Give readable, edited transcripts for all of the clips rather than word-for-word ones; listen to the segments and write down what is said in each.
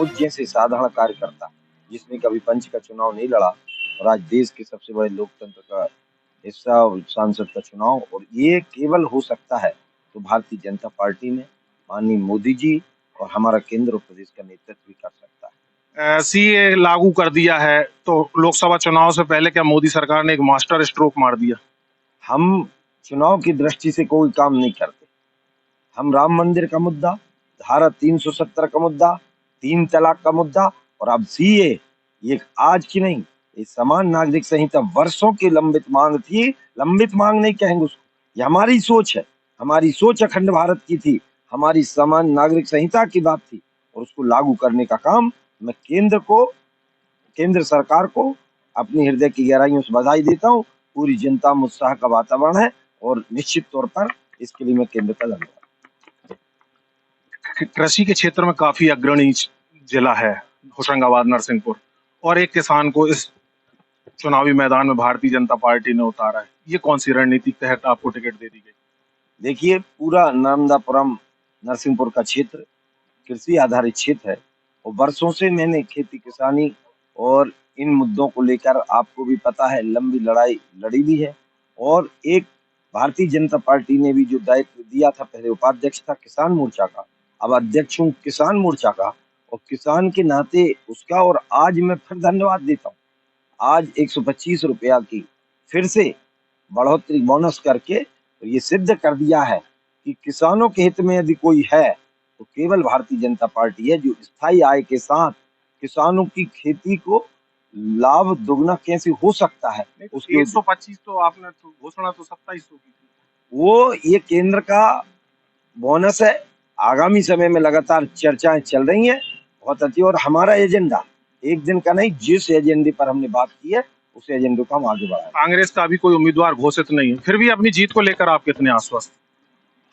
मुझ जैसे साधारण कार्यकर्ता जिसने कभी पंच का चुनाव नहीं लड़ा और आज देश के सबसे बड़े लोकतंत्र का हिस्सा और सांसद का चुनाव, और ये केवल हो सकता है तो भारतीय जनता पार्टी में माननीय मोदी जी और हमारा केंद्र और प्रदेश का नेतृत्व भी कर सकता है। सीए लागू कर दिया है तो लोकसभा चुनाव से पहले क्या मोदी सरकार ने एक मास्टर स्ट्रोक मार दिया? हम चुनाव की दृष्टि से कोई काम नहीं करते। हम राम मंदिर का मुद्दा, धारा 370 का मुद्दा, 3 तलाक का मुद्दा और अब सीए, ये आज की नहीं, ये समान नागरिक संहिता वर्षों की लंबित मांग थी। लंबित मांग नहीं कहेंगे उसको, ये हमारी सोच है। हमारी सोच अखंड भारत की थी, हमारी समान नागरिक संहिता की बात थी और उसको लागू करने का काम मैं केंद्र सरकार को अपनी हृदय की गहराइयों से बधाई देता हूँ। पूरी जनता में उत्साह का वातावरण है और निश्चित तौर पर इसके लिए मैं केंद्र का धन्यवाद। कृषि के क्षेत्र में काफी अग्रणी जिला है होशंगाबाद, नरसिंहपुर, और एक किसान को इस चुनावी मैदान में भारतीय जनता पार्टी ने उतारा है। ये कौन सी रणनीति के तहत आपको टिकट दे दी गई? देखिए, पूरा नर्मदापुरम नरसिंहपुर का क्षेत्र कृषि आधारित क्षेत्र है और वर्षों से मैंने खेती किसानी और इन मुद्दों को लेकर, आपको भी पता है, लंबी लड़ाई लड़ी भी है। और एक भारतीय जनता पार्टी ने भी जो दायित्व दिया था, पहले उपाध्यक्ष था किसान मोर्चा का, अब अध्यक्ष हूँ किसान मोर्चा का, और किसान के नाते उसका, और आज मैं फिर धन्यवाद देता हूँ। आज 125 रुपया की फिर से बढ़ोतरी बोनस करके तो ये सिद्ध कर दिया है कि किसानों के हित में यदि कोई है तो केवल भारतीय जनता पार्टी है, जो स्थायी आय के साथ किसानों की खेती को लाभ दुगना कैसे हो सकता है उसके 125 तो आपने घोषणा तो 2700 की थी। वो ये केंद्र का बोनस है। आगामी समय में लगातार चर्चाएं चल रही हैं, बहुत अच्छी। और हमारा एजेंडा एक दिन का नहीं, जिस एजेंडे पर हमने बात की है उस एजेंडे को हम आगे बढ़ाएं। कांग्रेस का अभी कोई उम्मीदवार घोषित नहीं है, फिर भी अपनी जीत को लेकर आप कितने आश्वस्त?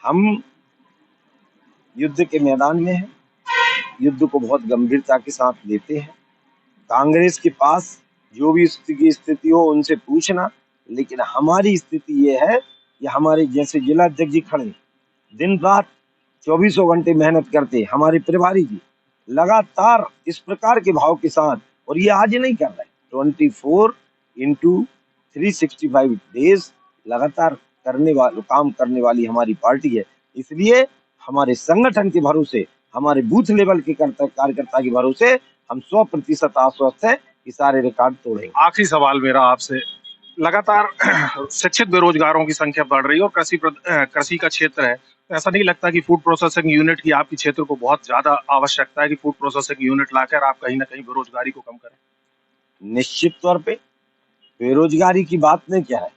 हम युद्ध के मैदान में हैं, युद्ध को बहुत गंभीरता के साथ लेते हैं। कांग्रेस के पास जो भी स्थिति हो उनसे पूछना, लेकिन हमारी स्थिति ये है कि हमारे जैसे जिला अध्यक्ष जी खड़े दिन रात 24 घंटे मेहनत करते, हमारे प्रभारी जी लगातार इस प्रकार के भाव के साथ, और ये आज नहीं कर रहे, 24x365 डेज लगातार काम करने वाली हमारी पार्टी है। इसलिए हमारे संगठन के भरोसे, हमारे बूथ लेवल के कार्यकर्ता के भरोसे हम 100% आश्वस्त है कि सारे रिकॉर्ड तोड़ेंगे। आखिरी सवाल मेरा आपसे, लगातार शिक्षित बेरोजगारों की संख्या बढ़ रही है और कृषि का क्षेत्र है, तो ऐसा नहीं लगता कि फूड प्रोसेसिंग यूनिट की आपके क्षेत्र को बहुत ज्यादा आवश्यकता है कि फूड प्रोसेसिंग यूनिट लाकर आप कहीं ना कहीं बेरोजगारी को कम करें? निश्चित तौर पे बेरोजगारी की बात नहीं क्या है,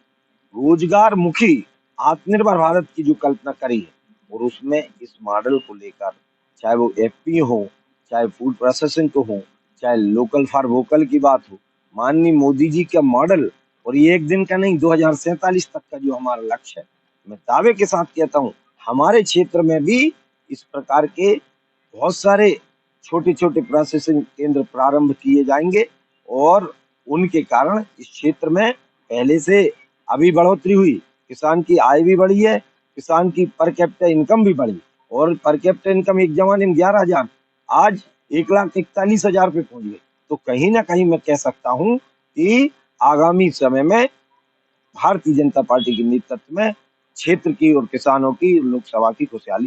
रोजगार मुखी आत्मनिर्भर भारत की जो कल्पना करी है और उसमें इस मॉडल को लेकर, चाहे वो एफपीओ हो, चाहे फूड प्रोसेसिंग को हो, चाहे लोकल फॉर वोकल की बात हो, माननीय मोदी जी का मॉडल, और ये एक दिन का नहीं, 2047 तक का जो हमारा लक्ष्य है, मैं दावे के साथ कहता हूँ हमारे क्षेत्र में भी इस प्रकार के बहुत सारे छोटे छोटे प्रोसेसिंग केंद्र प्रारंभ किए जाएंगे और उनके कारण इस क्षेत्र में पहले से अभी बढ़ोतरी हुई, किसान की आय भी बढ़ी है, किसान की पर कैपिटा इनकम भी बढ़ी, और पर कैपिटा इनकम एक जमाने में 11,000, आज 1,41,000 पे पहुंच गई। तो कहीं ना कहीं मैं कह सकता हूं कि आगामी समय में भारतीय जनता पार्टी के नेतृत्व में क्षेत्र की और किसानों की, लोकसभा की खुशहाली